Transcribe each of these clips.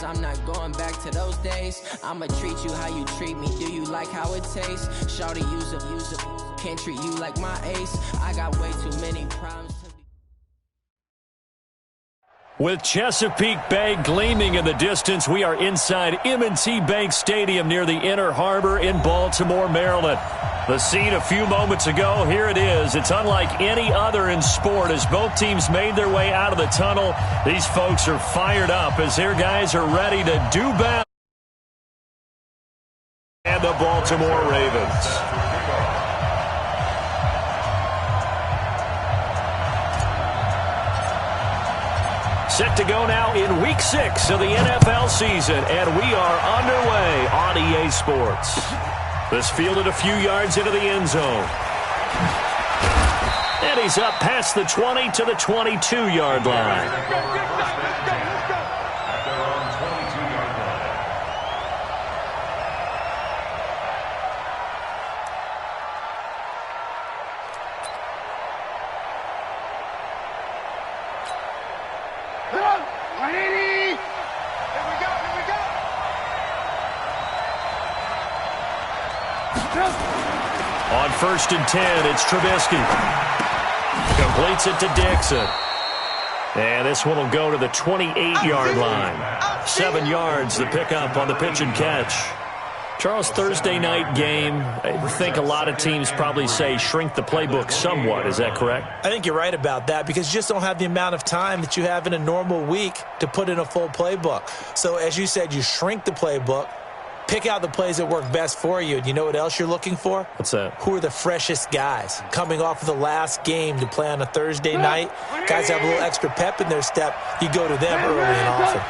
knows I'm not going back to those days. I'ma treat you how you treat me. Do you like how it tastes? Shawty, use up. Can't treat you like my ace. I got way too many problems. With Chesapeake Bay gleaming in the distance, we are inside M&T Bank Stadium near the Inner Harbor in Baltimore, Maryland. The scene a few moments ago, here it is. It's unlike any other in sport as both teams made their way out of the tunnel. These folks are fired up as their guys are ready to do battle. And the Baltimore Ravens. Set to go now in Week 6 of the NFL season, and we are underway on EA Sports. This fielded a few yards into the end zone. And he's up past the 20 to the 22-yard line. On 1st and 10, it's Trubisky. Completes it to Dixon. And this one will go to the 28-yard line. 7 yards, the pickup on the pitch and catch. Charles, Thursday night game, I think a lot of teams probably say shrink the playbook somewhat. Is that correct? I think you're right about that because you just don't have the amount of time that you have in a normal week to put in a full playbook. So as you said, you shrink the playbook. Pick out the plays that work best for you. And you know what else you're looking for? What's that? Who are the freshest guys? Coming off of the last game to play on a Thursday night, guys have a little extra pep in their step. You go to them early and often.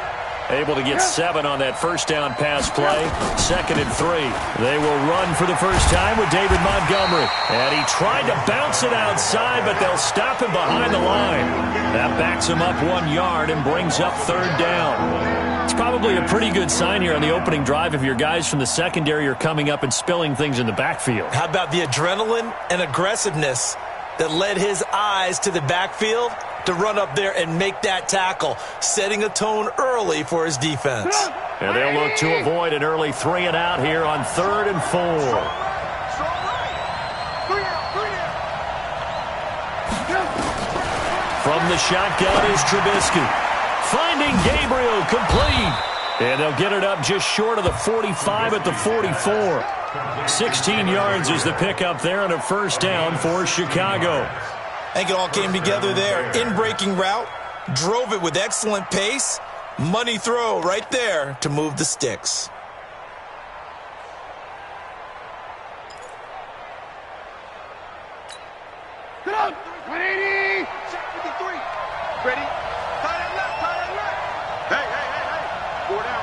Able to get 7 on that first down pass play. 2nd and 3. They will run for the first time with David Montgomery. And he tried to bounce it outside, but they'll stop him behind the line. That backs him up 1 yard and brings up 3rd down. It's probably a pretty good sign here on the opening drive if your guys from the secondary are coming up and spilling things in the backfield. How about the adrenaline and aggressiveness that led his eyes to the backfield to run up there and make that tackle, setting a tone early for his defense. And they'll look to avoid an early 3 and out here on 3rd and 4. From the shotgun is Trubisky. Finding Gabriel, complete. And they'll get it up just short of the 45 at the 44. 16 yards is the pickup there and a first down for Chicago. I think it all came together there. In-breaking route, drove it with excellent pace. Money throw right there to move the sticks. Get up! 180! Check 53. Ready? Tie that left, tie that left. Hey. 4 down.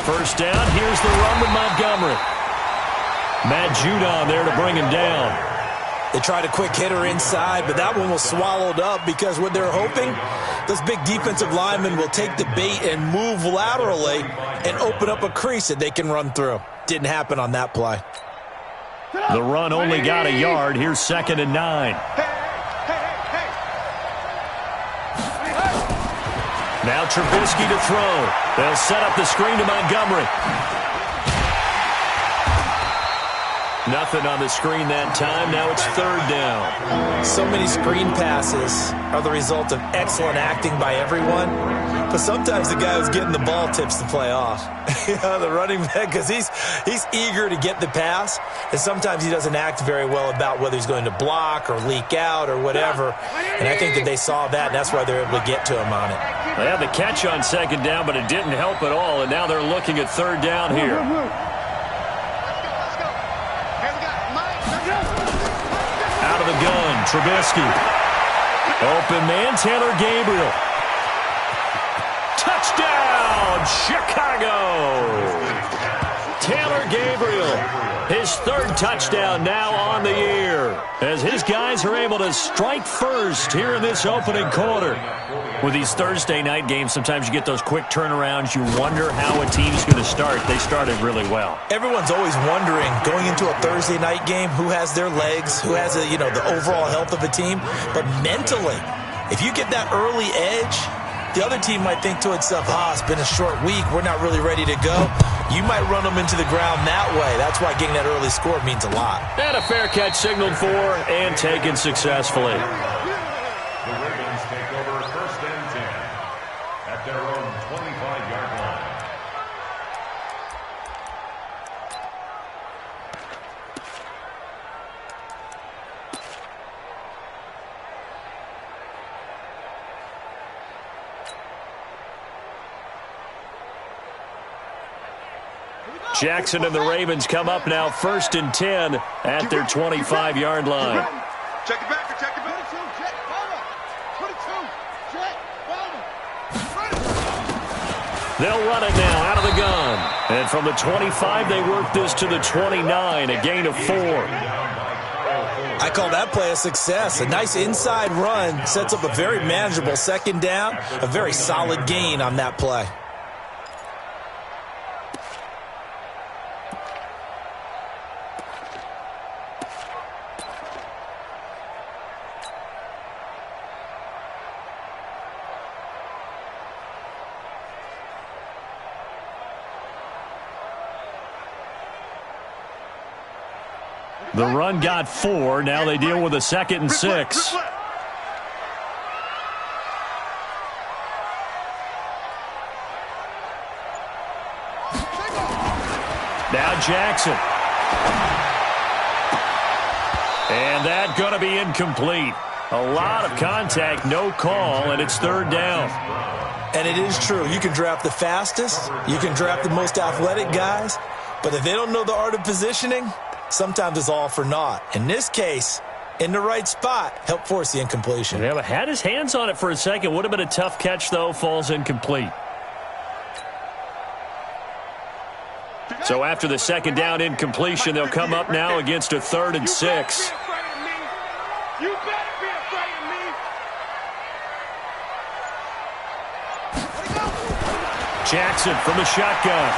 First down, here's the run with Montgomery. Matt Judon there to bring him down. They tried a quick hitter inside, but that one was swallowed up because what they're hoping, those big defensive linemen will take the bait and move laterally and open up a crease that they can run through. Didn't happen on that play. The run only got a yard. Here's 2nd and 9. Now Trubisky to throw. They'll set up the screen to Montgomery. Nothing on the screen that time. Now it's 3rd down. So many screen passes are the result of excellent acting by everyone. But sometimes the guy who's getting the ball tips the play off. The running back, because he's eager to get the pass. And sometimes he doesn't act very well about whether he's going to block or leak out or whatever. And I think that they saw that, and that's why they're able to get to him on it. They had the catch on 2nd down, but it didn't help at all. And now they're looking at 3rd down here. Out of the gun, Trubisky. Open man, Taylor Gabriel. Touchdown, Chicago! Taylor Gabriel His third touchdown now on the year, as his guys are able to strike first here in this opening quarter. With these Thursday night games, sometimes you get those quick turnarounds. You wonder how a team's going to start. They started really well. Everyone's always wondering, going into a Thursday night game, who has their legs, who has the overall health of a team. But mentally, if you get that early edge, the other team might think to itself, it's been a short week, we're not really ready to go. You might run them into the ground that way. That's why getting that early score means a lot. And a fair catch signaled for and taken successfully. The Ravens take over 1st and 10 at their own 25-yard line. Jackson and the Ravens come up now 1st and 10 at their 25-yard line. Check it back, check it back. They'll run it now out of the gun. And from the 25, they work this to the 29, a gain of 4. I call that play a success. A nice inside run sets up a very manageable 2nd down, a very solid gain on that play. The run got 4. Now they deal with a 2nd and 6. Now Jackson. And that's going to be incomplete. A lot of contact, no call, and it's 3rd down. And it is true. You can draft the fastest. You can draft the most athletic guys. But if they don't know the art of positioning, sometimes it's all for naught. In this case, in the right spot, help force the incompletion. Yeah, but had his hands on it for a second. Would have been a tough catch, though. Falls incomplete. So after the 2nd down incompletion, they'll come up now against a 3rd and 6. You better be afraid of me. Jackson from the shotgun.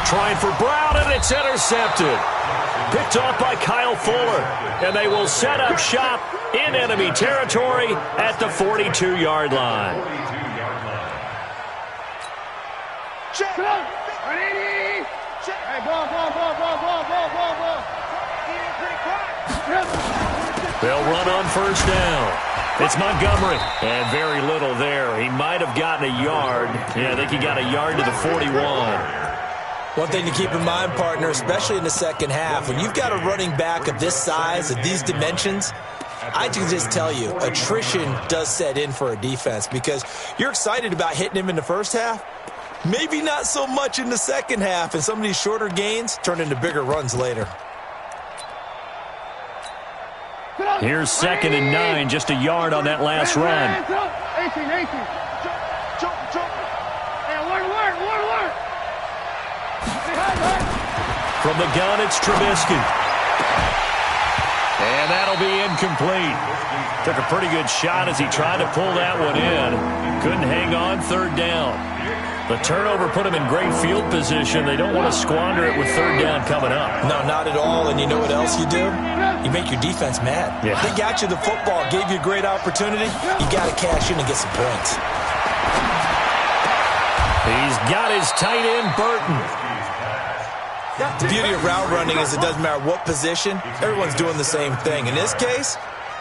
Trying for Brown, and it's intercepted. Picked off by Kyle Fuller. And they will set up shop in enemy territory at the 42-yard line. Check. 180. Check. Hey, ball. They'll run on 1st down. It's Montgomery. And very little there. He might have gotten a yard. Yeah, I think he got a yard to the 41. One thing to keep in mind, partner, especially in the 2nd half, when you've got a running back of this size, of these dimensions, I can just tell you, attrition does set in for a defense because you're excited about hitting him in the 1st half. Maybe not so much in the 2nd half, and some of these shorter gains turn into bigger runs later. Here's 2nd and 9, just a yard on that last run. 18. Jump. Hey, alert. From the gun, it's Trubisky. And that'll be incomplete. Took a pretty good shot as he tried to pull that one in. Couldn't hang on, 3rd down. The turnover put him in great field position. They don't want to squander it with 3rd down coming up. No, not at all. And you know what else you do? You make your defense mad. Yeah. They got you the football, gave you a great opportunity. You got to cash in and get some points. He's got his tight end, Burton. The beauty of route running is it doesn't matter what position. Everyone's doing the same thing. In this case,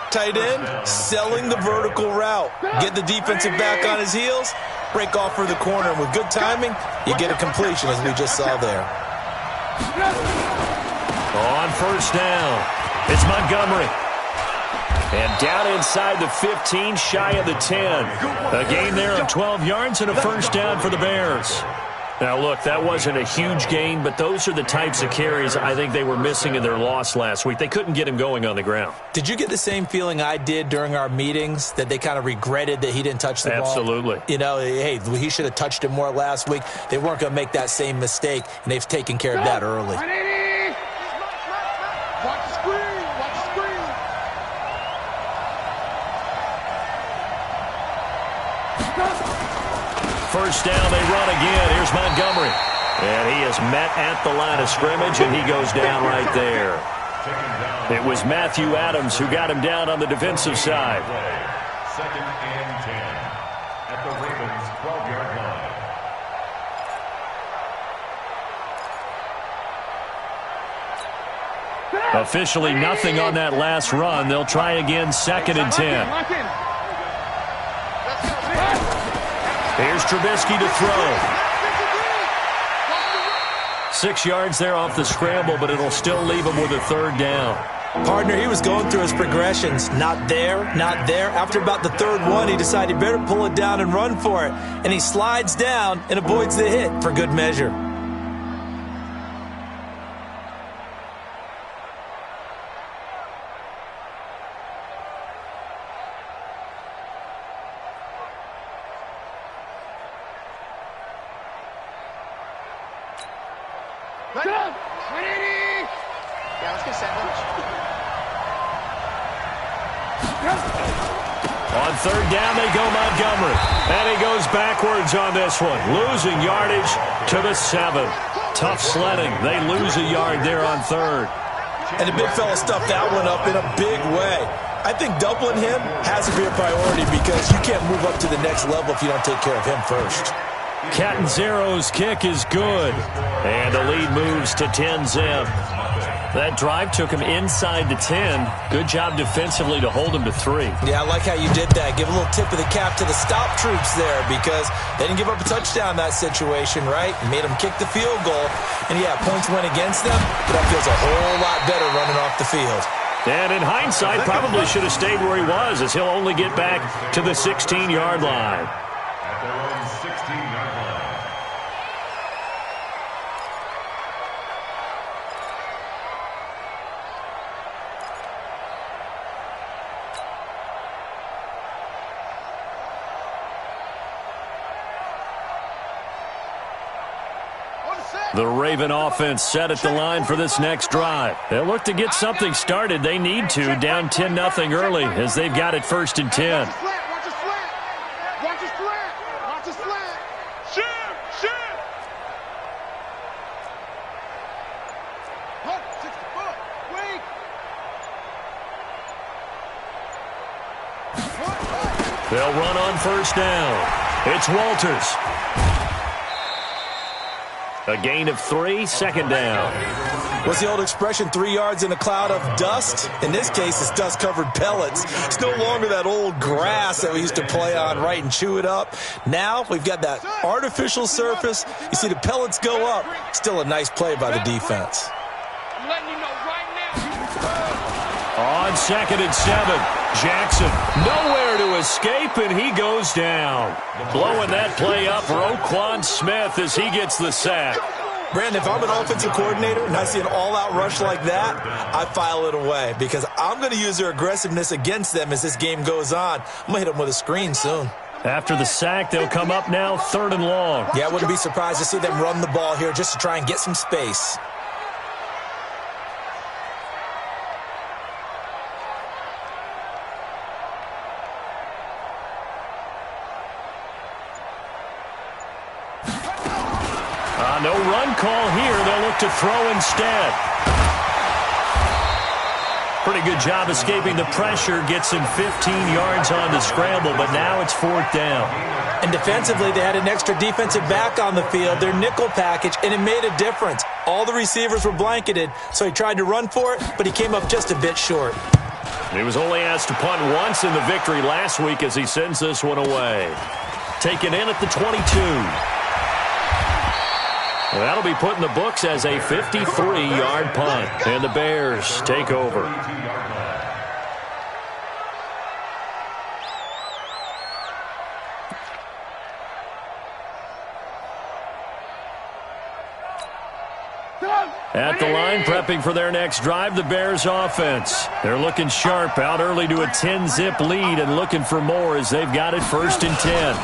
tight end, selling the vertical route. Get the defensive back on his heels, break off for the corner. And with good timing, you get a completion, as we just saw there. On 1st down, it's Montgomery. And down inside the 15, shy of the 10. A gain there of 12 yards and a 1st down for the Bears. Now, look, that wasn't a huge gain, but those are the types of carries I think they were missing in their loss last week. They couldn't get him going on the ground. Did you get the same feeling I did during our meetings, that they kind of regretted that he didn't touch the ball? Absolutely. You know, hey, he should have touched it more last week. They weren't going to make that same mistake, and they've taken care of that early. Watch the screen. Watch the screen. First down, they run again. Here's Montgomery. And he is met at the line of scrimmage, and he goes down right there. It was Matthew Adams who got him down on the defensive side. 2nd and 10 at the Ravens' 12-yard line. Officially nothing on that last run. They'll try again, 2nd and 10. Here's Trubisky to throw. 6 yards there off the scramble, but it'll still leave him with a 3rd down. Partner, he was going through his progressions. Not there, not there. After about the 3rd one, he decided he better pull it down and run for it. And he slides down and avoids the hit for good measure. On 3rd down, they go Montgomery. And he goes backwards on this one, losing yardage to the 7. Tough sledding. They lose a yard there on 3rd. And the big fella stuffed that one up in a big way. I think doubling him has to be a priority because you can't move up to the next level if you don't take care of him first. Catanzaro's kick is good. And the lead moves to 10-zip. That drive took him inside the 10. Good job defensively to hold him to 3. Yeah, I like how you did that. Give a little tip of the cap to the stop troops there because they didn't give up a touchdown in that situation, right? Made them kick the field goal. And, yeah, points went against them, but that feels a whole lot better running off the field. And in hindsight, probably should have stayed where he was as he'll only get back to the 16-yard line. At their own 16-yard line. The Raven offense set at the line for this next drive. They'll look to get something started. They need to, down 10-0 early as they've got it 1st and 10. Watch his flat. Watch his flat. Watch his flat. Shift. Look, 60 foot. Weak. They'll run on 1st down. It's Walters. A gain of 3, 2nd down. What's the old expression, 3 yards in a cloud of dust? In this case, it's dust-covered pellets. It's no longer that old grass that we used to play on, right, and chew it up. Now we've got that artificial surface. You see the pellets go up. Still a nice play by the defense. I'm letting you know right now. On 2nd and 7, Jackson nowhere to escape, and he goes down. Blowing that play up for Roquan Smith as he gets the sack. Brandon, if I'm an offensive coordinator and I see an all-out rush like that, I file it away because I'm going to use their aggressiveness against them as this game goes on. I'm going to hit them with a screen soon. After the sack, they'll come up now 3rd and long. Yeah, I wouldn't be surprised to see them run the ball here just to try and get some space. No run call here. They'll look to throw instead. Pretty good job escaping the pressure. Gets him 15 yards on the scramble, but now it's 4th down. And defensively, they had an extra defensive back on the field, their nickel package, and it made a difference. All the receivers were blanketed, so he tried to run for it, but he came up just a bit short. He was only asked to punt once in the victory last week as he sends this one away. Taken in at the 22. That'll be put in the books as a 53-yard punt. And the Bears take over. At the line, prepping for their next drive, the Bears offense. They're looking sharp, out early to a 10-zip lead and looking for more as they've got it 1st and 10.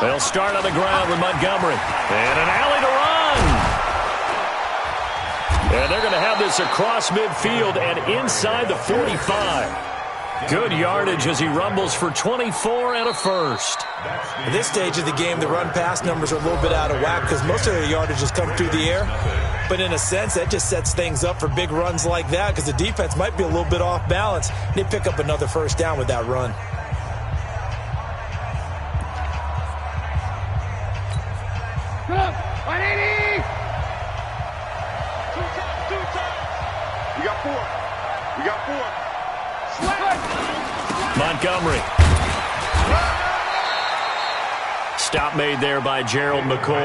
They'll start on the ground with Montgomery. And an alley to run. And they're going to have this across midfield and inside the 45. Good yardage as he rumbles for 24 and a first. At this stage of the game, the run-pass numbers are a little bit out of whack because most of their yardage has come through the air. But in a sense, that just sets things up for big runs like that because the defense might be a little bit off balance. They pick up another first down with that run. We got 4. We got 4. Montgomery. Stop made there by Gerald McCoy.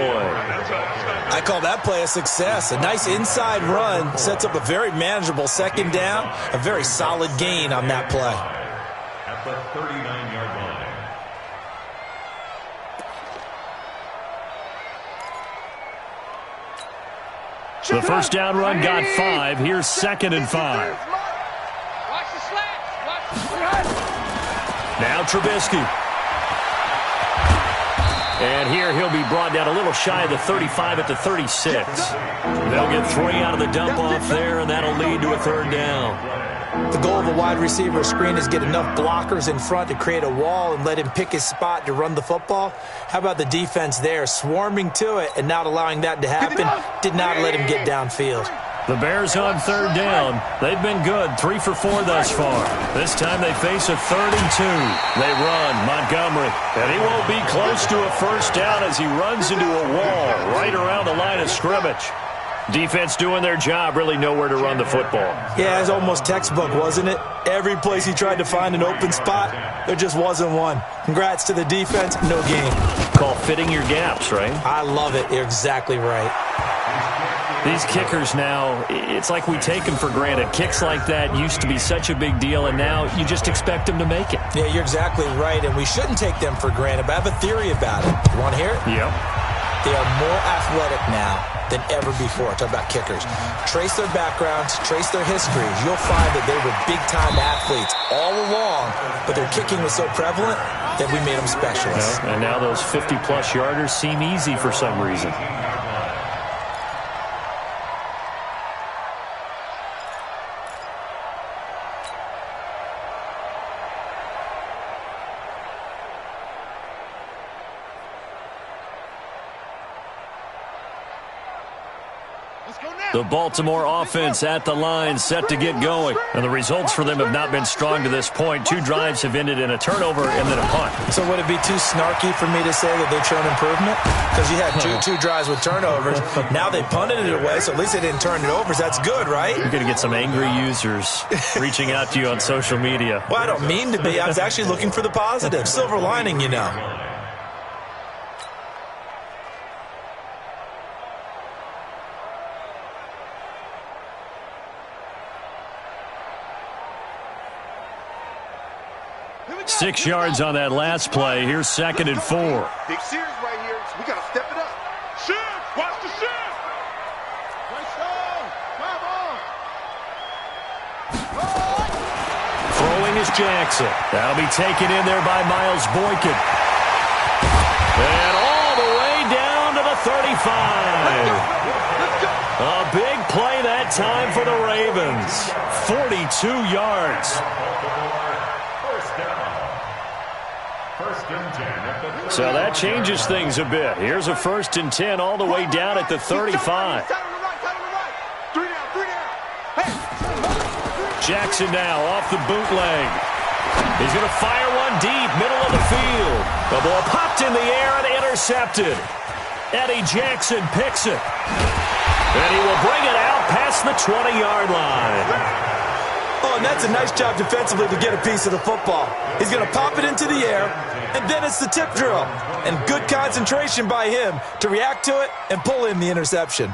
I call that play a success. A nice inside run sets up a very manageable 2nd down. A very solid gain on that play. At the 39-yard line. The first down run got 5. Here's 2nd and 5. Now Trubisky. And here he'll be brought down a little shy of the 35 at the 36. They'll get 3 out of the dump-off there, and that'll lead to a 3rd down. The goal of a wide receiver screen is get enough blockers in front to create a wall and let him pick his spot to run the football. How about the defense there, swarming to it and not allowing that to happen? Did not let him get downfield. The Bears on 3rd down. They've been good, 3 for 4 thus far. This time they face a 3rd and 2. They run Montgomery, and he won't be close to a first down as he runs into a wall right around the line of scrimmage. Defense doing their job, really nowhere to run the football. Yeah, it's almost textbook, wasn't it? Every place he tried to find an open spot, there just wasn't one. Congrats to the defense, no gain. Call fitting your gaps, right? I love it. You're exactly right. These kickers now, it's like we take them for granted. Kicks like that used to be such a big deal, and now you just expect them to make it. Yeah, you're exactly right, and we shouldn't take them for granted, but I have a theory about it. You want to hear it? Yep. They are more athletic now than ever before. Talk about kickers. Trace their backgrounds, trace their histories. You'll find that they were big-time athletes all along, but their kicking was so prevalent that we made them specialists. And now those 50-plus yarders seem easy for some reason. The Baltimore offense at the line, set to get going. And the results for them have not been strong to this point. 2 drives have ended in a turnover and then a punt. So would it be too snarky for me to say that they've shown improvement? Because you had two drives with turnovers. Now they punted it away, so at least they didn't turn it over. So that's good, right? You're going to get some angry users reaching out to you on social media. Well, I don't mean to be. I was actually looking for the positive. Silver lining, you know. Six yards on that last play. Here's 2nd and 4. Big series right here. So we got to step it up. Shift! Watch the shift! Throwing is Jackson. That'll be taken in there by Miles Boykin. And all the way down to the 35. A big play that time for the Ravens. 42 yards. So that changes things a bit. Here's a 1st and 10 all the way down at the 35. Jackson now off the bootleg. He's going to fire one deep, middle of the field. The ball popped in the air and intercepted. Eddie Jackson picks it. And he will bring it out past the 20-yard line. Oh, and that's a nice job defensively to get a piece of the football. He's going to pop it into the air, and then it's the tip drill. And good concentration by him to react to it and pull in the interception.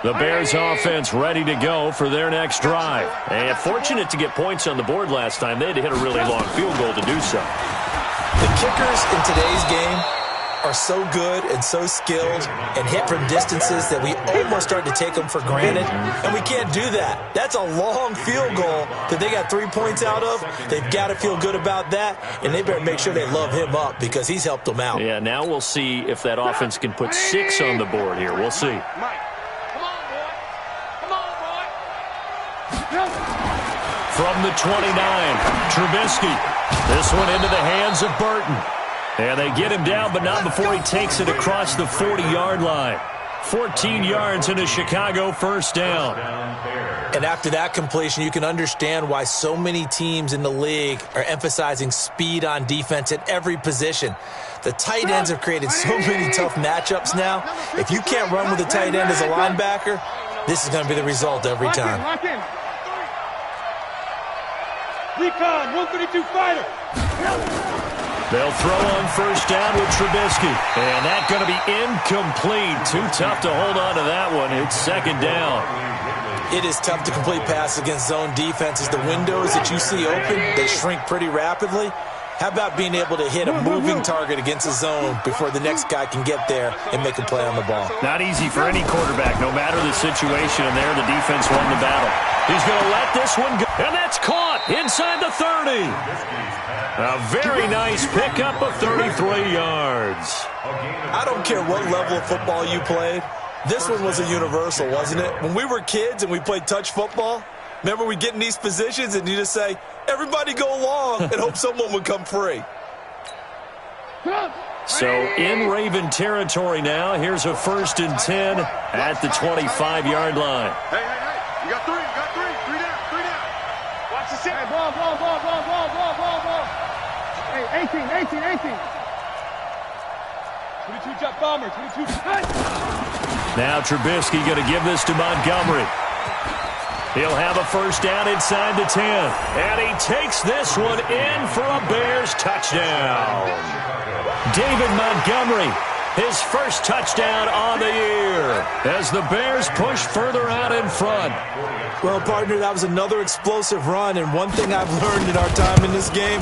The Bears offense ready to go for their next drive. And fortunate to get points on the board last time. They had to hit a really long field goal to do so. The kickers in today's game are so good and so skilled and hit from distances that we almost start to take them for granted, and we can't do that. That's a long field goal that they got 3 points out of. They've got to feel good about that, and they better make sure they love him up because he's helped them out. Yeah, now we'll see if that offense can put 6 on the board here. We'll see. From the 29, Trubisky. This one into the hands of Burton. And they get him down, but not before he takes it across the 40-yard line. 14 yards in a Chicago first down. And after that completion, you can understand why so many teams in the league are emphasizing speed on defense at every position. The tight ends have created so many tough matchups now. If you can't run with a tight end as a linebacker, this is going to be the result every time. Recon, 132 fighter. They'll throw on first down with Trubisky. And that's going to be incomplete. Too tough to hold on to that one. It's second down. It is tough to complete passes against zone defenses. The windows that you see open, they shrink pretty rapidly. How about being able to hit a moving target against a zone before the next guy can get there and make a play on the ball? Not easy for any quarterback, no matter the situation. And there, the defense won the battle. He's going to let this one go. And that's caught inside the 30. A very nice pickup of 33 yards. I don't care what level of football you played. This one was a universal, wasn't it? When we were kids and we played touch football, remember we get in these positions and you just say, everybody go long and hope someone would come free. So in Raven territory now, here's a 1st and 10 at the 25-yard line. Hey, you got 3, you got 3. 3 down, 3 down. Watch the set. Hey, ball. Hey, 18. 22 jet bomber, 22. Now Trubisky going to give this to Montgomery. He'll have a first down inside the 10. And he takes this one in for a Bears touchdown. David Montgomery, his first touchdown on the year as the Bears push further out in front. Well, partner, that was another explosive run, and one thing I've learned in our time in this game,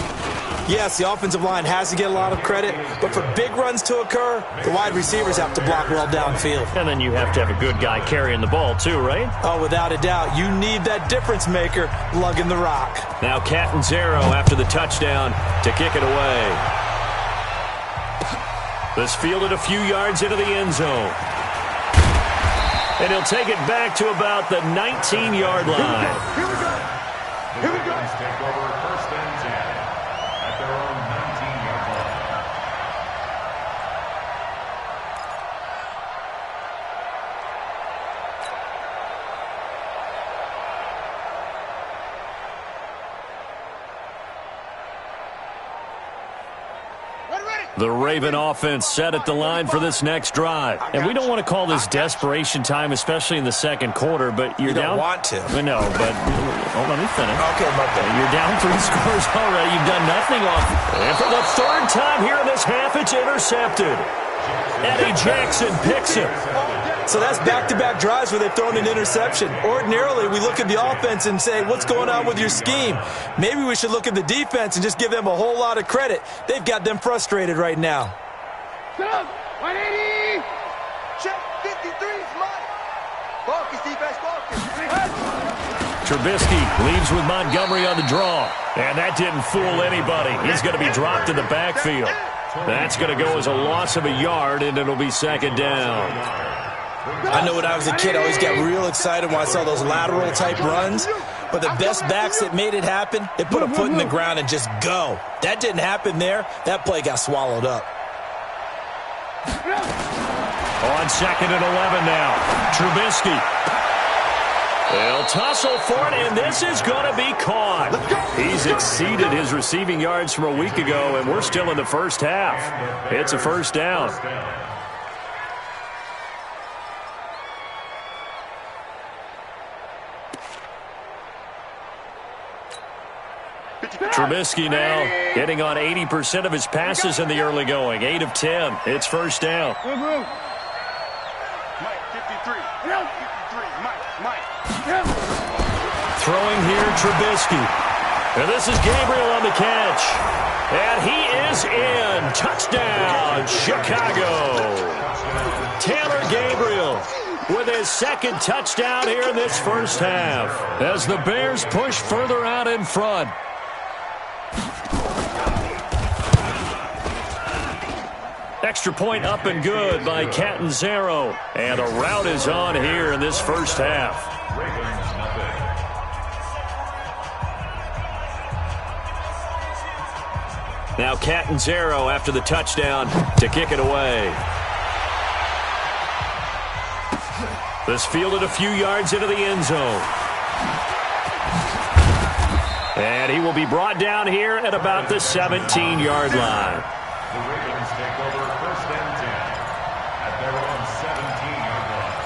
yes, the offensive line has to get a lot of credit, but for big runs to occur, the wide receivers have to block well downfield. And then you have to have a good guy carrying the ball too, right? Oh, without a doubt. You need that difference maker lugging the rock. Now Catanzaro after the touchdown to kick it away. This fielded a few yards into the end zone. And he'll take it back to about the 19-yard line. Here we go. Ravens take over 1st and 10 at their own 19-yard line. The Raven offense set at the line for this next drive. And we don't want to call this desperation time, especially in the second quarter, but you're down. You don't want to. No, but let me finish. Okay, my bad. You're down 3 scores already. You've done nothing off. And for the 3rd time here in this half, it's intercepted. Eddie Jackson picks it. So that's back-to-back drives where they've thrown an interception. Ordinarily, we look at the offense and say, what's going on with your scheme? Maybe we should look at the defense and just give them a whole lot of credit. They've got them frustrated right now. 180. Check 53 is mine. Focus, defense, focus. Trubisky leaves with Montgomery on the draw. And that didn't fool anybody. He's going to be dropped in the backfield. That's going to go as a loss of a yard, and it'll be second down. I know when I was a kid, I always got real excited when I saw those lateral-type runs. But the best backs that made it happen, they put a foot in the ground and just go. That didn't happen there. That play got swallowed up. On 2nd and 11 now. Trubisky. They'll tussle for it, and this is going to be caught. He's exceeded his receiving yards from a week ago, and we're still in the first half. It's a first down. Trubisky now getting on 80% of his passes in the early going. 8 of 10. It's first down. Mike, 53. 53, Mike. Throwing here, Trubisky. And this is Gabriel on the catch. And he is in. Touchdown, Chicago. Taylor Gabriel with his second touchdown here in this first half as the Bears push further out in front. Extra point up and good by Catanzaro. And a rout is on here in this first half. Now Catanzaro after the touchdown to kick it away. This fielded a few yards into the end zone. And he will be brought down here at about the 17-yard line. The Ravens take over 1st and 10 at their own 17-yard line.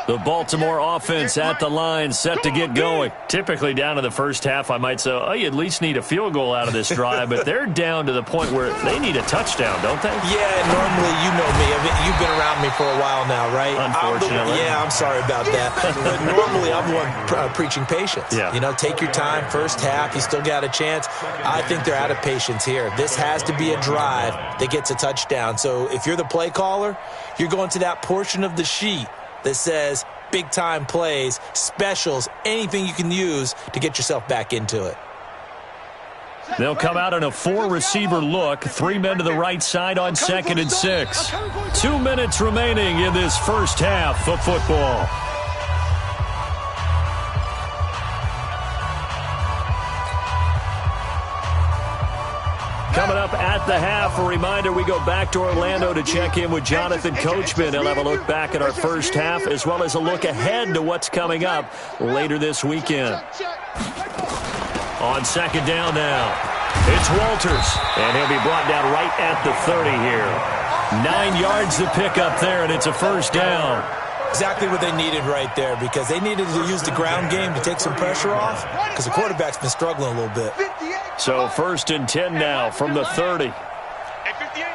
The Baltimore offense at the line, set to get going. Typically down to the first half, I might say, oh, you at least need a field goal out of this drive, but they're down to the point where they need a touchdown, don't they? Yeah, normally, you know me. I mean, you've been around me for a while now, right? Unfortunately. I'm sorry about that. But normally, I'm the one preaching patience. Yeah. You know, take your time. First half, you still got a chance. I think they're out of patience here. This has to be a drive that gets a touchdown. So if you're the play caller, you're going to that portion of the sheet that says big-time plays, specials, anything you can use to get yourself back into it. They'll come out in a 4-receiver look. 3 men to the right side on 2nd and 6. 2 minutes remaining in this first half of football. Coming up at the half, a reminder, we go back to Orlando to check in with Jonathan Coachman. He'll have a look back at our first half as well as a look ahead to what's coming up later this weekend. On 2nd down now, it's Walters, and he'll be brought down right at the 30 here. 9 yards to pick up there, and it's a first down. Exactly what they needed right there, because they needed to use the ground game to take some pressure off, because the quarterback's been struggling a little bit. So 1st and 10 now from the 30. Hey, 58.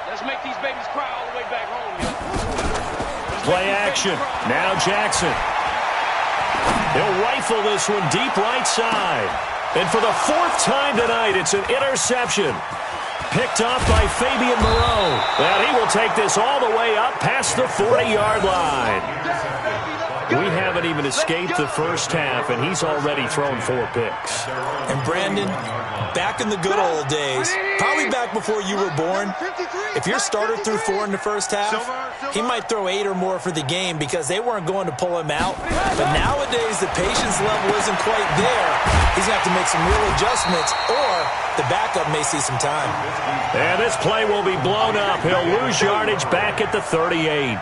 Let's make these babies cry all the way back home, yo. Play action. Now Jackson. He'll rifle this one deep right side. And for the 4th time tonight, it's an interception. Picked off by Fabian Moreau. And he will take this all the way up past the 40-yard line. We haven't even escaped the first half, and he's already thrown 4 picks. And Brandon, back in the good old days, probably back before you were born, if your starter threw 4 in the first half, he might throw 8 or more for the game because they weren't going to pull him out. But nowadays, the patience level isn't quite there. He's going to have to make some real adjustments, or the backup may see some time. And this play will be blown up. He'll lose yardage back at the 38.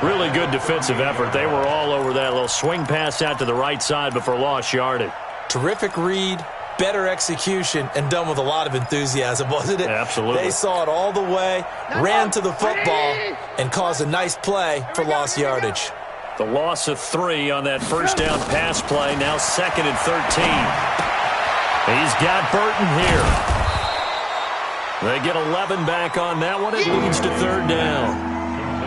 Really good defensive effort. They were all over that little swing pass out to the right side before lost yardage. Terrific read, better execution, and done with a lot of enthusiasm, wasn't it? Absolutely. They saw it all the way, ran to the football, and caused a nice play for lost yardage. The loss of 3 on that first down pass play. Now 2nd and 13. He's got Burton here. They get 11 back on that one. It leads to 3rd down.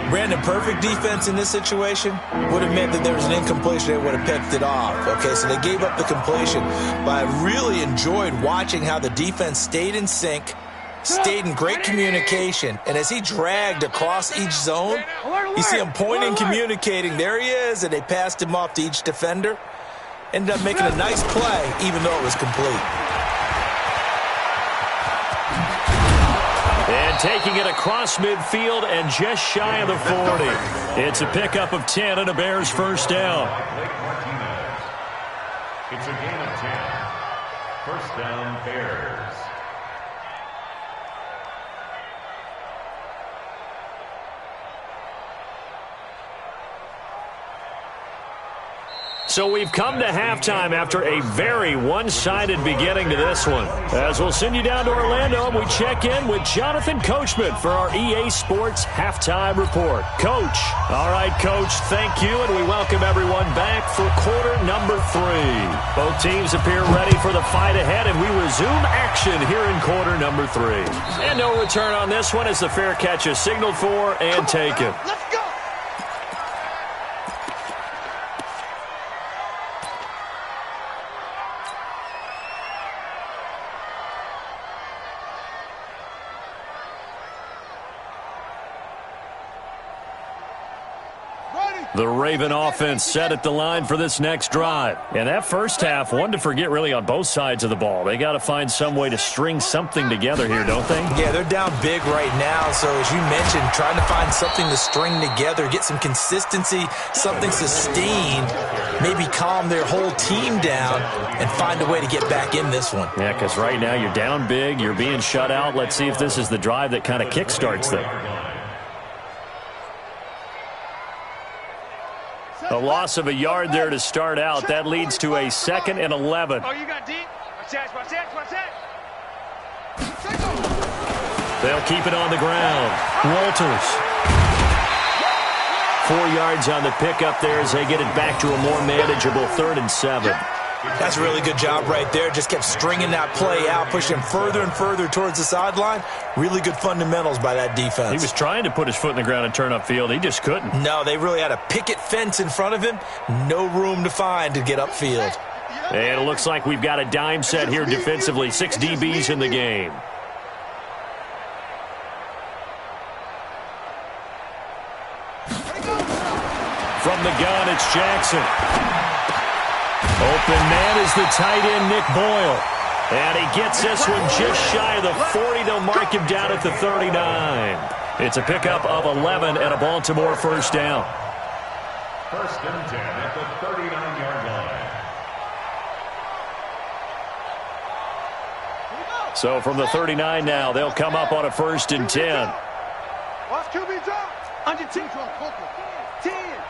Brandon, perfect defense in this situation would have meant that there was an incompletion. They would have picked it off. Okay, so they gave up the completion. But I really enjoyed watching how the defense stayed in sync, stayed in great communication. And as he dragged across each zone, you see him pointing, communicating. There he is, and they passed him off to each defender. Ended up making a nice play, even though it was complete. And taking it across midfield and just shy of the 40. It's a pickup of 10 and a Bears first down. It's a gain of 10. First down, Bears. So we've come to halftime after a very one-sided beginning to this one. As we'll send you down to Orlando, we check in with Jonathan Coachman for our EA Sports Halftime Report. Coach. All right, Coach, thank you, and we welcome everyone back for quarter number 3. Both teams appear ready for the fight ahead, and we resume action here in quarter number 3. And no return on this one as the fair catch is signaled for and taken. Let's go. The Raven offense set at the line for this next drive. And that first half, one to forget really on both sides of the ball. They got to find some way to string something together here, don't they? Yeah, they're down big right now. So as you mentioned, trying to find something to string together, get some consistency, something sustained, maybe calm their whole team down and find a way to get back in this one. Yeah, because right now you're down big, you're being shut out. Let's see if this is the drive that kind of kickstarts them. A loss of a yard there to start out. That leads to a 2nd and 11. Oh, you got deep. Watch that. They'll keep it on the ground. Walters. 4 yards on the pickup there as they get it back to a more manageable 3rd and 7. That's a really good job right there. Just kept stringing that play out, pushing further and further towards the sideline. Really good fundamentals by that defense. He was trying to put his foot in the ground and turn upfield. He just couldn't. No, they really had a picket fence in front of him. No room to find to get upfield. And it looks like we've got a dime set here defensively. 6 DBs in the game. From the gun, it's Jackson. Open man is the tight end, Nick Boyle. And he gets this one just shy of the 40. They'll mark him down at the 39. It's a pickup of 11 and a Baltimore first down. 1st and 10 at the 39-yard line. So from the 39 now, they'll come up on a 1st and 10. Watch QB drop. Under 10. 10.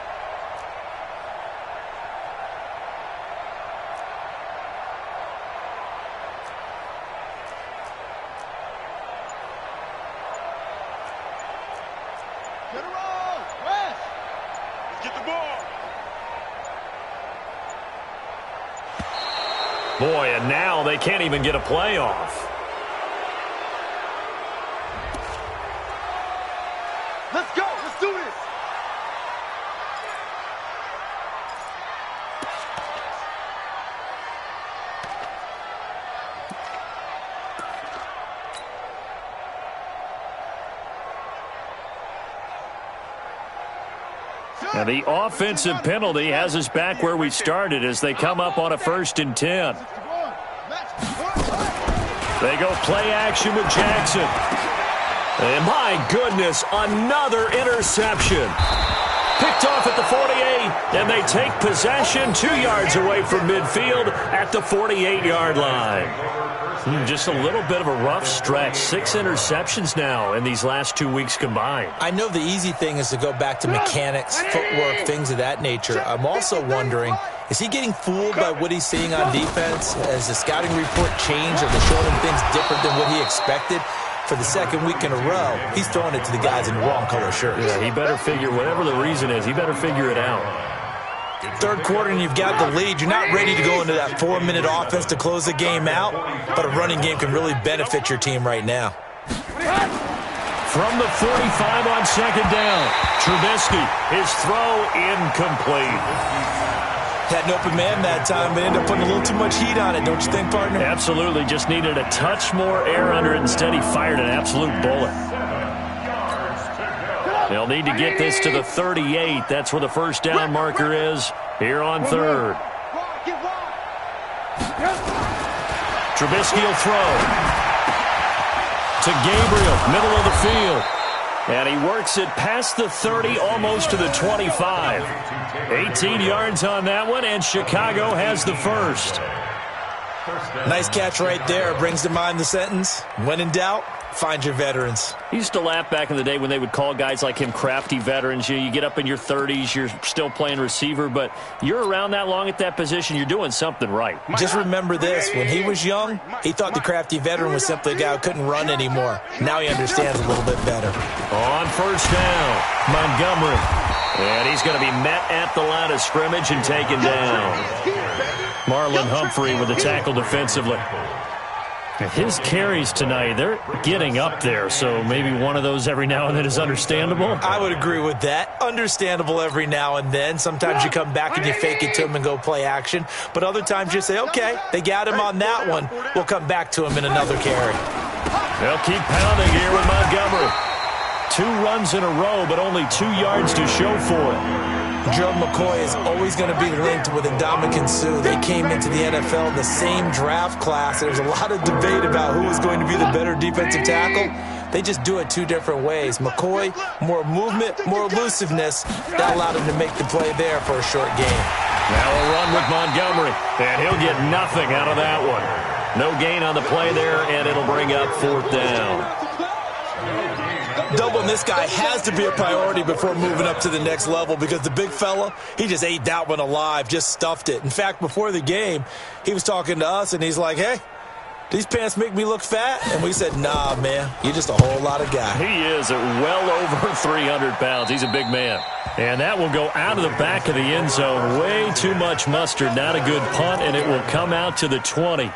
Boy, and now they can't even get a play off. Let's go. Let's do this. Now the offensive penalty has us back where we started as they come up on a 1st and 10. They go play action with Jackson. And my goodness, another interception. Picked off at the 48, and they take possession 2 yards away from midfield at the 48-yard line. Just a little bit of a rough stretch. 6 interceptions now in these last 2 weeks combined. I know the easy thing is to go back to mechanics, footwork, things of that nature. I'm also wondering, is he getting fooled by what he's seeing on defense? Has the scouting report changed? Are they showing him things different than what he expected? For the 2nd week in a row, he's throwing it to the guys in the wrong color shirts. Yeah, he better figure, whatever the reason is, he better figure it out. 3rd quarter and you've got the lead. You're not ready to go into that 4-minute offense to close the game out, but a running game can really benefit your team right now. From the 45 on 2nd down, Trubisky, his throw incomplete. Had an open man that time, but ended up putting a little too much heat on it, don't you think, partner? Absolutely. Just needed a touch more air under it. Instead, he fired an absolute bullet. They'll need to get this to the 38. That's where the first down marker is here on 3rd. Trubisky will throw to Gabriel, middle of the field. And he works it past the 30, almost to the 25. 18 yards on that one, and Chicago has the first. Nice catch right there. Brings to mind the sentence, when in doubt, find your veterans. You used to laugh back in the day when they would call guys like him crafty veterans. You get up in your 30s, you're still playing receiver, but you're around that long at that position, you're doing something right. Just remember this. When he was young, he thought the crafty veteran was simply a guy who couldn't run anymore. Now he understands a little bit better. On first down, Montgomery. And he's going to be met at the line of scrimmage and taken down. Marlon Humphrey with the tackle defensively. His carries tonight, they're getting up there, so maybe one of those every now and then is understandable. I would agree with that. Understandable every now and then. Sometimes you come back and you fake it to him and go play action. But other times you say, okay, they got him on that one. We'll come back to him in another carry. They'll keep pounding here with Montgomery. 2 runs in a row, but only 2 yards to show for it. Gerald McCoy is always going to be linked with Ndamukong Suh. They came into the NFL in the same draft class. There's a lot of debate about who was going to be the better defensive tackle. They just do it 2 different ways. McCoy, more movement, more elusiveness. That allowed him to make the play there for a short gain. Now a run with Montgomery, and he'll get nothing out of that one. No gain on the play there, and it'll bring up 4th down. Doubling this guy has to be a priority before moving up to the next level because the big fella, he just ate that one alive, just stuffed it. In fact, before the game, he was talking to us, and he's like, hey, these pants make me look fat? And we said, nah, man, you're just a whole lot of guy. He is at well over 300 pounds. He's a big man. And that will go out of the back of the end zone. Way too much mustard. Not a good punt, and it will come out to the 20.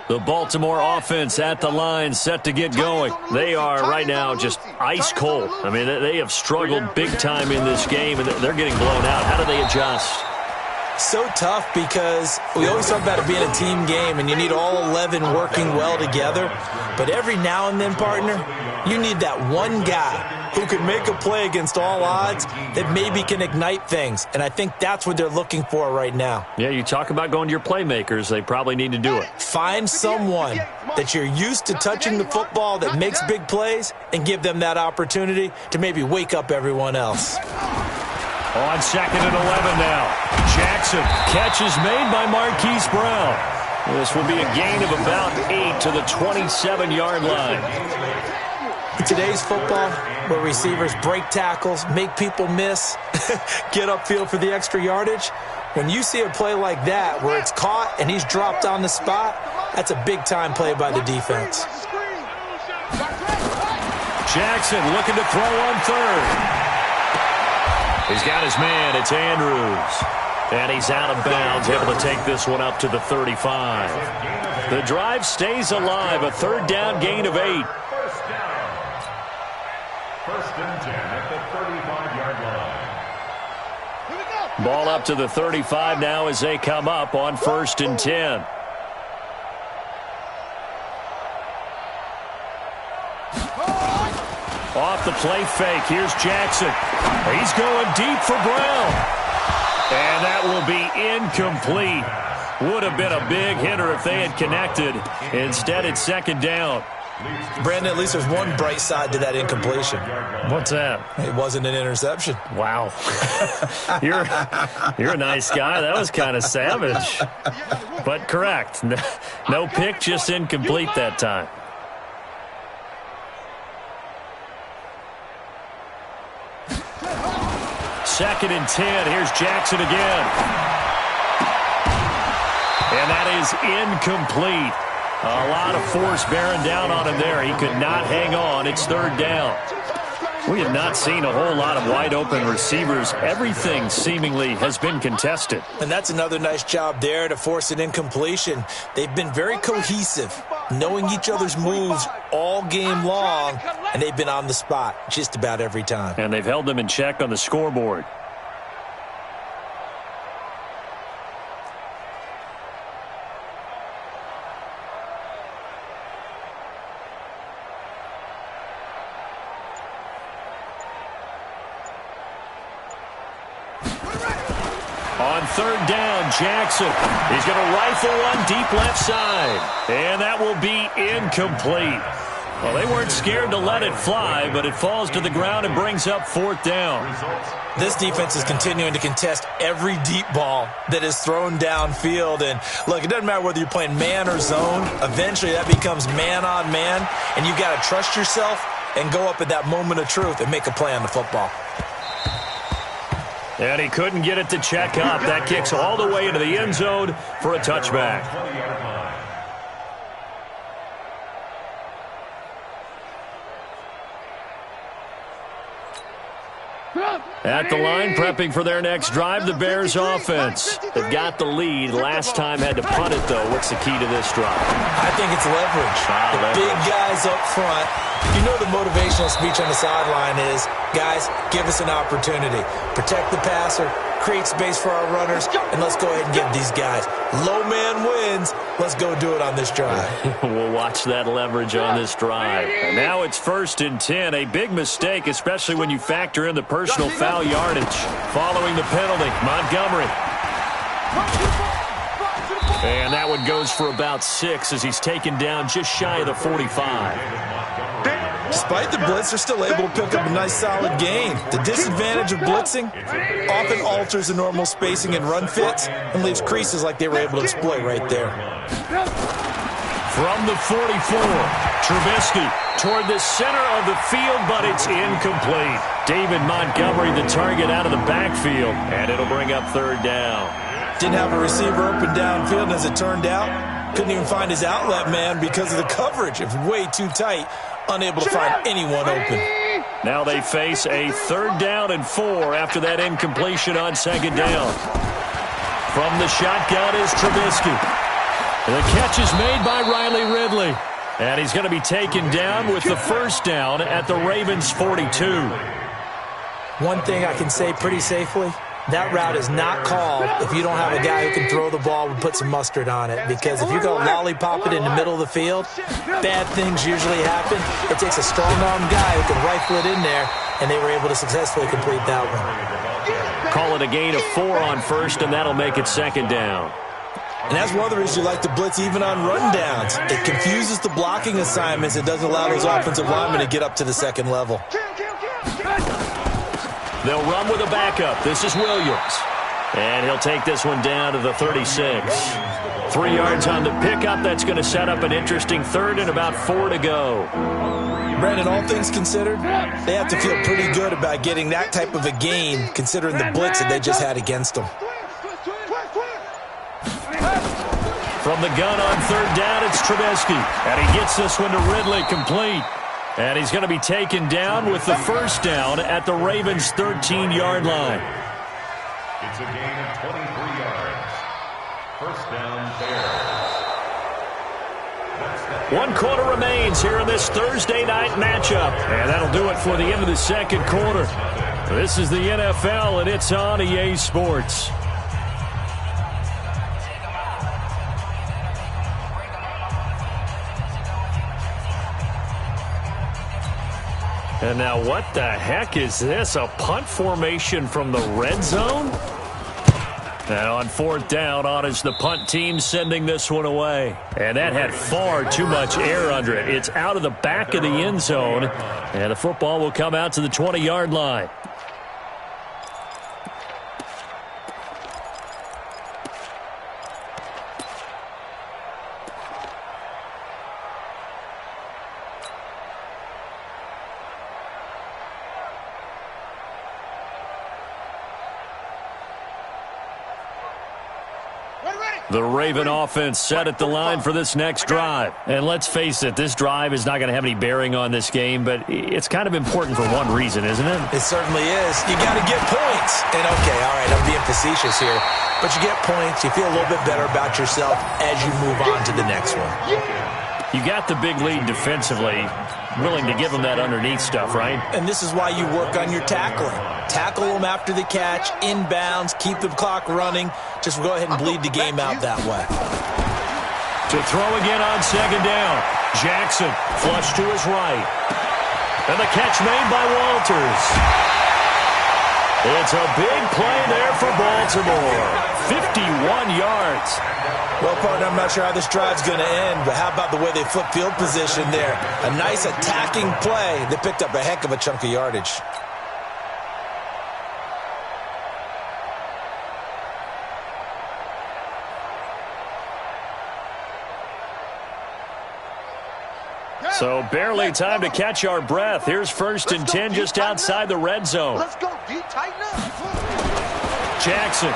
The Baltimore offense at the line, set to get going. They are right now just ice cold. I mean, they have struggled big time in this game, and they're getting blown out. How do they adjust? So tough because we always talk about it being a team game, and you need all 11 working well together. But every now and then, partner, you need that one guy who can make a play against all odds that maybe can ignite things. And I think that's what they're looking for right now. Yeah, you talk about going to your playmakers. They probably need to do it. Find someone that you're used to touching the football that makes big plays and give them that opportunity to maybe wake up everyone else. On 2nd and 11 now. Jackson, catch is made by Marquise Brown. This will be a gain of about 8 to the 27-yard line. In today's football, where receivers break tackles, make people miss, get upfield for the extra yardage, when you see a play like that where it's caught and he's dropped on the spot, that's a big-time play by the defense. Jackson looking to throw on 3rd. He's got his man. It's Andrews. And he's out of bounds, able to take this one up to the 35. The drive stays alive. A 3rd down gain of 8. First and 10 at the 35-yard line. Ball up to the 35 now as they come up on 1st and 10. Off the play fake. Here's Jackson. He's going deep for Brown. And that will be incomplete. Would have been a big hitter if they had connected. Instead, it's 2nd down. Brandon, at least there's one bright side to that incompletion. What's that? It wasn't an interception. Wow. You're a nice guy. That was kind of savage. But correct. No pick, just incomplete that time. Second and 10. Here's Jackson again. And that is incomplete. A lot of force bearing down on him there. He could not hang on. It's 3rd down. We have not seen a whole lot of wide-open receivers. Everything seemingly has been contested. And that's another nice job there to force an incompletion. They've been very cohesive, knowing each other's moves all game long, and they've been on the spot just about every time. And they've held them in check on the scoreboard. On 3rd down, Jackson. He's going to rifle one deep left side. And that will be incomplete. Well, they weren't scared to let it fly, but it falls to the ground and brings up 4th down. This defense is continuing to contest every deep ball that is thrown downfield. And, look, it doesn't matter whether you're playing man or zone. Eventually, that becomes man on man, and you've got to trust yourself and go up at that moment of truth and make a play on the football. And he couldn't get it to check up. That kicks all the way into the end zone for a touchback. At the line, prepping for their next drive, the Bears offense. They've got the lead. Last time had to punt it, though. What's the key to this drive? I think it's leverage. The big guys up front. You know the motivational speech on the sideline is, guys, give us an opportunity. Protect the passer, create space for our runners, and let's go ahead and give these guys. Low man wins. Let's go do it on this drive. We'll watch that leverage on this drive. And now it's 1st and 10. A big mistake, especially when you factor in the personal foul yardage. Following the penalty, Montgomery. And that one goes for about 6 as he's taken down just shy of the 45. Despite the blitz, they're still able to pick up a nice solid gain. The disadvantage of blitzing often alters the normal spacing and run fits and leaves creases like they were able to exploit right there. From the 44, Trubisky toward the center of the field, but it's incomplete. David Montgomery, the target out of the backfield, and it'll bring up 3rd down. Didn't have a receiver open downfield, and as it turned out, couldn't even find his outlet man because of the coverage. It was way too tight. Unable to find anyone open. Now they face a 3rd down and 4 after that incompletion on 2nd down. From the shotgun is Trubisky. The catch is made by Riley Ridley. And he's going to be taken down with the 1st down at the Ravens' 42. One thing I can say pretty safely, that route is not called if you don't have a guy who can throw the ball and put some mustard on it. Because if you go lollipop it in the middle of the field, bad things usually happen. It takes a strong-arm guy who can rifle it in there, and they were able to successfully complete that one. Call it a gain of 4 on 1st, and that'll make it 2nd down. And that's one of the reasons you like to blitz even on rundowns. It confuses the blocking assignments. It doesn't allow those offensive linemen to get up to the 2nd level. They'll run with a backup. This is Williams. And he'll take this one down to the 36. 3 yards on the pickup. That's going to set up an interesting 3rd and about 4 to go. Brandon, all things considered, they have to feel pretty good about getting that type of a gain considering the blitz that they just had against them. From the gun on 3rd down, it's Trubisky. And he gets this one to Ridley complete. And he's going to be taken down with the 1st down at the Ravens' 13-yard line. It's a gain of 23 yards. 1st down, Bears. 1 quarter remains here in this Thursday night matchup. And that'll do it for the end of the 2nd quarter. This is the NFL, and it's on EA Sports. And now what the heck is this? A punt formation from the red zone? Now on 4th down, on is the punt team sending this one away. And that had far too much air under it. It's out of the back of the end zone. And the football will come out to the 20-yard line. The Raven offense set at the line for this next drive. And let's face it, this drive is not going to have any bearing on this game, but it's kind of important for one reason, isn't it? It certainly is. You got to get points. And, okay, all right, I'm being facetious here. But you get points, you feel a little bit better about yourself as you move on to the next one. You got the big lead defensively, willing to give them that underneath stuff, right? And this is why you work on your tackling. Tackle them after the catch, inbounds, keep the clock running. Just go ahead and bleed the game out that way. To throw again on 2nd down. Jackson flush to his right. And the catch made by Walters. It's a big play there for Baltimore. 51 yards. Well, partner, I'm not sure how this drive's going to end, but how about the way they flip field position there? A nice attacking play. They picked up a heck of a chunk of yardage. So barely time to catch our breath. Here's 1st and 10 just outside the red zone. Let's go, D. Tighten up. Jackson.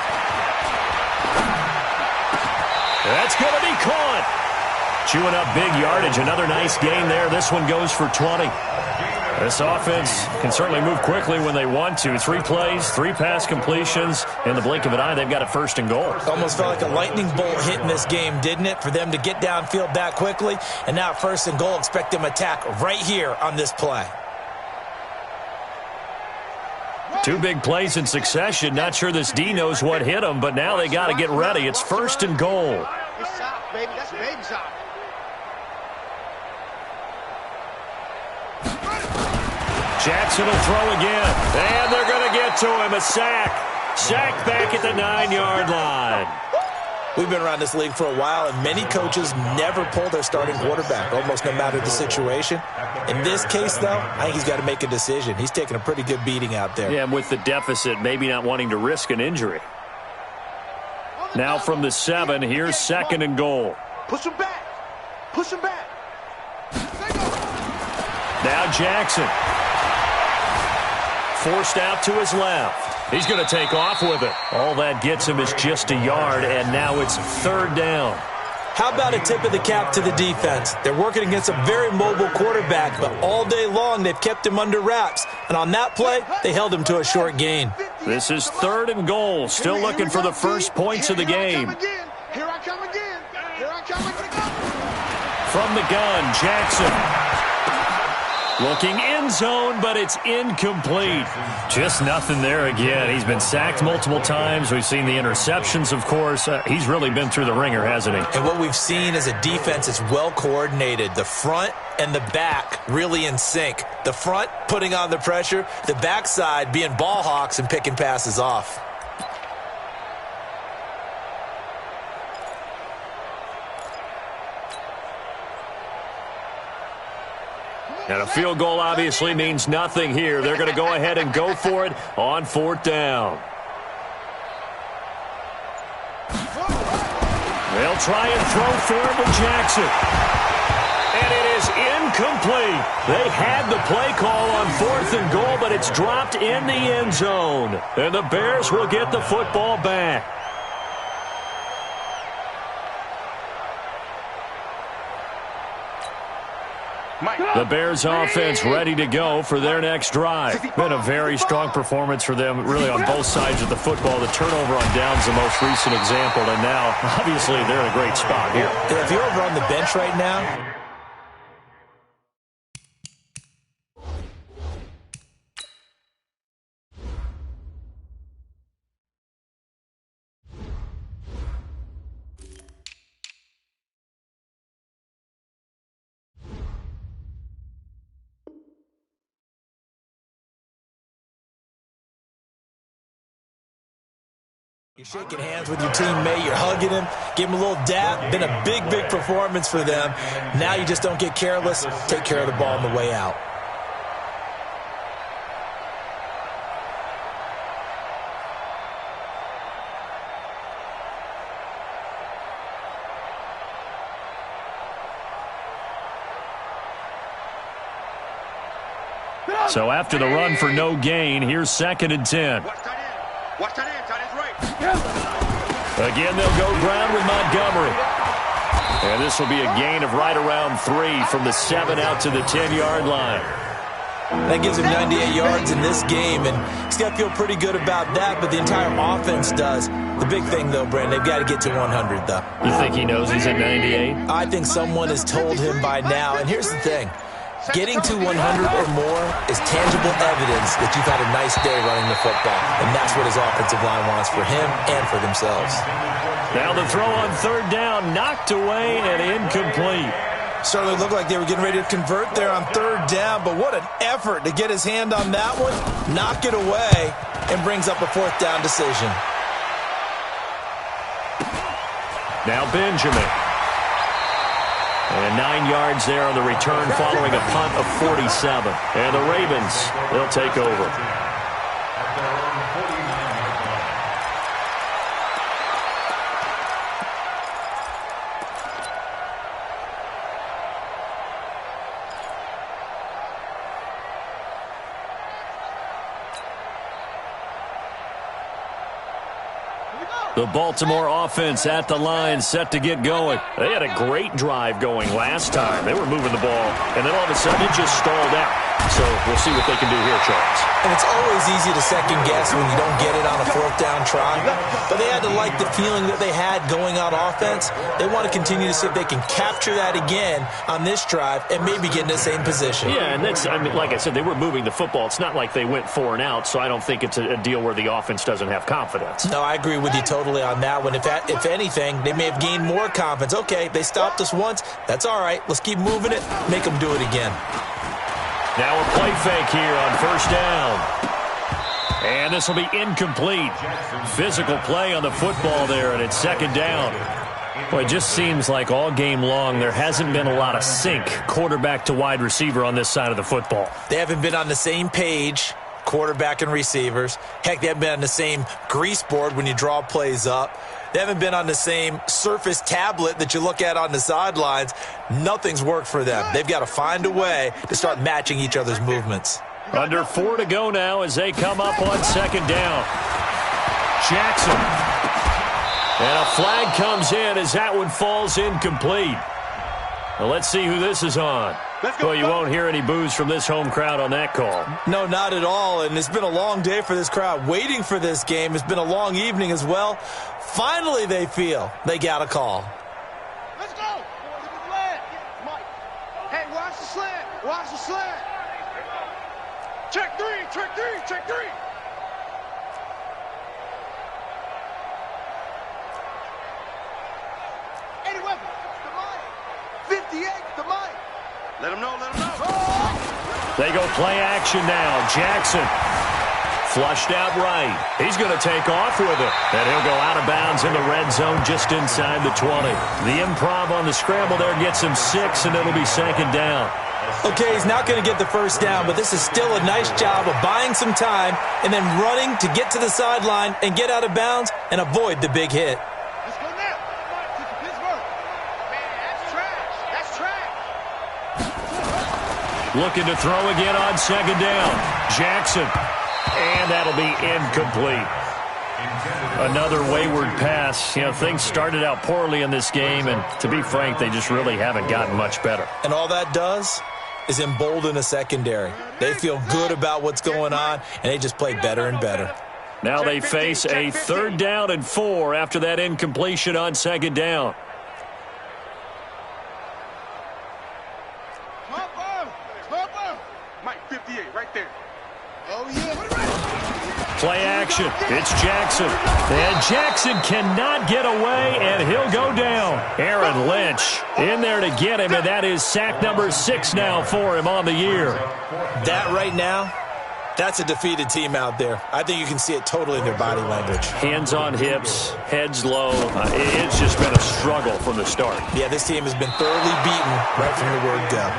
That's going to be caught. Chewing up big yardage. Another nice gain there. This one goes for 20. This offense can certainly move quickly when they want to. 3 plays, 3 pass completions. In the blink of an eye, they've got a 1st and goal. Almost felt like a lightning bolt hit in this game, didn't it? For them to get downfield that quickly. And now 1st and goal, expect them to attack right here on this play. 2 big plays in succession. Not sure this D knows what hit them, but now they got to get ready. It's 1st and goal. It's soft, baby. That's baby soft. Jackson will throw again. And they're going to get to him. A sack. Sack back at the 9-yard line. We've been around this league for a while, and many coaches never pull their starting quarterback, almost no matter the situation. In this case, though, I think he's got to make a decision. He's taking a pretty good beating out there. Yeah, and with the deficit, maybe not wanting to risk an injury. Now from the 7, here's 2nd and goal. Push him back. Push him back. Now Jackson. Forced out to his left. He's going to take off with it. All that gets him is just a yard, and now it's 3rd down. How about a tip of the cap to the defense? They're working against a very mobile quarterback, but all day long they've kept him under wraps. And on that play, they held him to a short gain. This is 3rd and goal. Still looking for the first points of the game. Here I come again. Here I come again. From the gun, Jackson. Looking end zone, but it's incomplete. Just nothing there again. He's been sacked multiple times. We've seen the interceptions, of course. He's really been through the ringer, hasn't he? And what we've seen is a defense that's well coordinated. The front and the back really in sync. The front putting on the pressure. The backside being ball hawks and picking passes off. And a field goal obviously means nothing here. They're going to go ahead and go for it on 4th down. They'll try and throw for it with Jackson. And it is incomplete. They had the play call on 4th and goal, but it's dropped in the end zone. And the Bears will get the football back. The Bears offense ready to go for their next drive. Been a very strong performance for them, really on both sides of the football. The turnover on downs the most recent example, and now, obviously, they're in a great spot here. If you're over on the bench right now, you're shaking hands with your teammate, you're hugging him, give him a little dap. Been a big, big performance for them. Now you just don't get careless. Take care of the ball on the way out. So after the run for no gain, here's 2nd and 10. Watch that end. Tight end's right. Again, they'll go ground with Montgomery. And this will be a gain of right around 3 from the 7 out to the 10-yard line. That gives him 98 yards in this game, and he's got to feel pretty good about that, but the entire offense does. The big thing, though, Brandon, they've got to get to 100, though. You think he knows he's at 98? I think someone has told him by now, and here's the thing. Getting to 100 or more is tangible evidence that you've had a nice day running the football, and that's what his offensive line wants for him and for themselves. Now the throw on 3rd down, knocked away and incomplete. Certainly looked like they were getting ready to convert there on third down, but what an effort to get his hand on that one, knock it away, and brings up a fourth down decision. Now Benjamin. And 9 yards there on the return following a punt of 47. And the Ravens, they'll take over. The Baltimore offense at the line, set to get going. They had a great drive going last time. They were moving the ball, and then all of a sudden it just stalled out. So we'll see what they can do here, Charles. And it's always easy to second guess when you don't get it on a fourth down try. But they had to like the feeling that they had going on offense. They want to continue to see if they can capture that again on this drive and maybe get in the same position. Yeah, and that's, I mean, like I said, they were moving the football. It's not like they went 4 and out, so I don't think it's a deal where the offense doesn't have confidence. No, I agree with you totally on that one. If anything, they may have gained more confidence. Okay, they stopped us once. That's all right. Let's keep moving it. Make them do it again. Now a play fake here on first down. And this will be incomplete. Physical play on the football there, and it's second down. Well, it just seems like all game long there hasn't been a lot of sync quarterback to wide receiver on this side of the football. They haven't been on the same page, quarterback and receivers. Heck, they haven't been on the same grease board when you draw plays up. They haven't been on the same Surface tablet that you look at on the sidelines. Nothing's worked for them. They've got to find a way to start matching each other's movements. Under 4 to go now as they come up on second down. Jackson. And a flag comes in as that one falls incomplete. Well, let's see who this is on. Well, you won't hear any boos from this home crowd on that call. No, not at all. And it's been a long day for this crowd waiting for this game. It's been a long evening as well. Finally, they feel they got a call. Let's go. Hey, watch the slant. Watch the slant. Check 3, check 3, check 3. Any weapon. The mic. 58, the mic. Let him know, let him know. They go play action now. Jackson flushed out right. He's going to take off with it. And he'll go out of bounds in the red zone just inside the 20. The improv on the scramble there gets him 6, and it'll be second down. Okay, he's not going to get the first down, but this is still a nice job of buying some time and then running to get to the sideline and get out of bounds and avoid the big hit. Let's go now. Pittsburgh. Man, that's trash. That's trash. Looking to throw again on second down. Jackson. And that'll be incomplete. Another wayward pass. You know, things started out poorly in this game, and to be frank, they just really haven't gotten much better. And all that does is embolden a secondary. They feel good about what's going on, and they just play better and better. Now they face a 3rd down and 4 after that incompletion on second down. Mike 58 right there. Oh, yeah. Play action. It's Jackson. And Jackson cannot get away, and he'll go down. Aaron Lynch in there to get him, and that is sack number 6 now for him on the year. That right now, that's a defeated team out there. I think you can see it totally in their body language. Hands on hips, heads low. It's just been a struggle from the start. Yeah, this team has been thoroughly beaten right from the word go.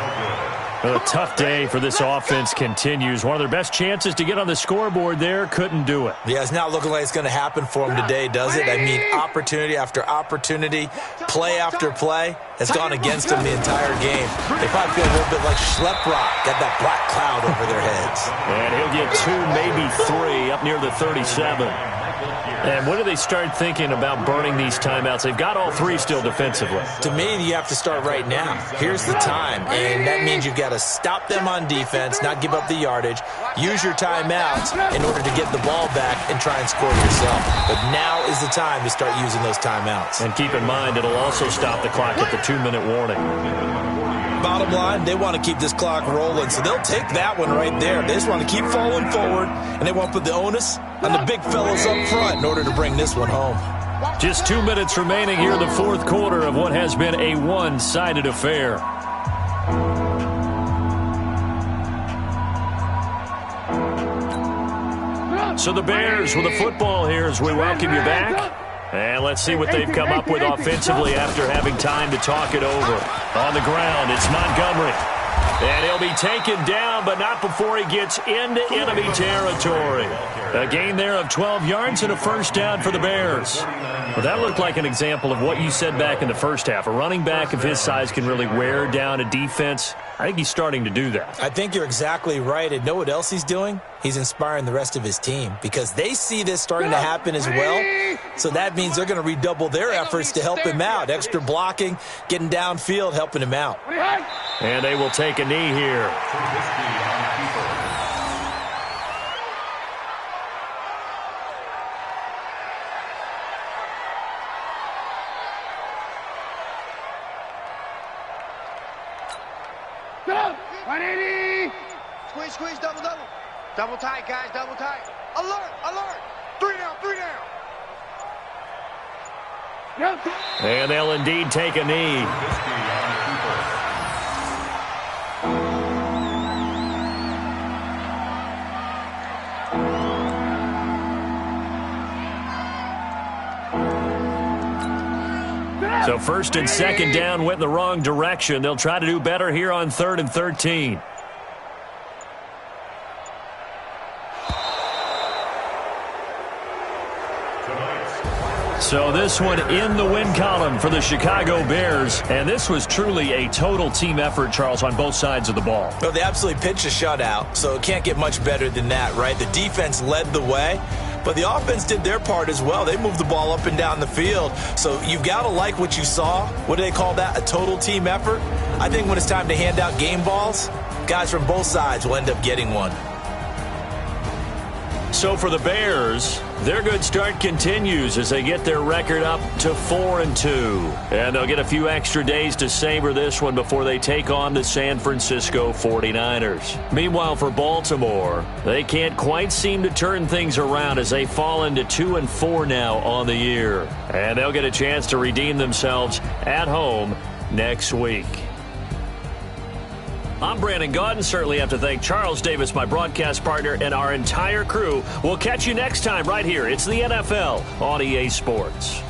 A tough day for this offense continues. One of their best chances to get on the scoreboard there, couldn't do it. Yeah, it's not looking like it's going to happen for them today, does it? I mean, opportunity after opportunity, play after play has gone against them the entire game. They probably feel a little bit like Schlep Rock, got that black cloud over their heads. And he'll get 2, maybe 3 up near the 37. And when do they start thinking about burning these timeouts? They've got all 3 still defensively. To me, you have to start right now. Here's the time, and that means you've got to stop them on defense, not give up the yardage, use your timeouts in order to get the ball back and try and score yourself. But now is the time to start using those timeouts. And keep in mind, it'll also stop the clock at the 2-minute warning. Bottom line, they want to keep this clock rolling, so they'll take that one right there. They just want to keep falling forward, and they want to put the onus on the big fellas up front in order to bring this one home. Just 2 minutes remaining here in the 4th quarter of what has been a one-sided affair. So the Bears with the football here as we welcome you back. And let's see what they've come up with offensively after having time to talk it over. On the ground, it's Montgomery. And he'll be taken down, but not before he gets into enemy territory. A gain there of 12 yards and a first down for the Bears. Well, that looked like an example of what you said back in the first half. A running back of his size can really wear down a defense. I think he's starting to do that. I think you're exactly right. And know what else he's doing? He's inspiring the rest of his team because they see this starting to happen as well. So that means they're going to redouble their efforts to help him out. Extra blocking, getting downfield, helping him out. And they will take a knee here. Squeeze, double. Double tight, guys, double tight. Alert. 3 down. And they'll indeed take a knee. So first and second down went in the wrong direction. They'll try to do better here on 3rd and 13. So this one in the win column for the Chicago Bears. And this was truly a total team effort, Charles, on both sides of the ball. Well, they absolutely pitched a shutout, so it can't get much better than that, right? The defense led the way, but the offense did their part as well. They moved the ball up and down the field. So you've got to like what you saw. What do they call that? A total team effort? I think when it's time to hand out game balls, guys from both sides will end up getting one. So for the Bears, their good start continues as they get their record up to 4-2. And they'll get a few extra days to savor this one before they take on the San Francisco 49ers. Meanwhile, for Baltimore, they can't quite seem to turn things around as they fall into 2-4 now on the year. And they'll get a chance to redeem themselves at home next week. I'm Brandon Gaudin. Certainly have to thank Charles Davis, my broadcast partner, and our entire crew. We'll catch you next time right here. It's the NFL on EA Sports.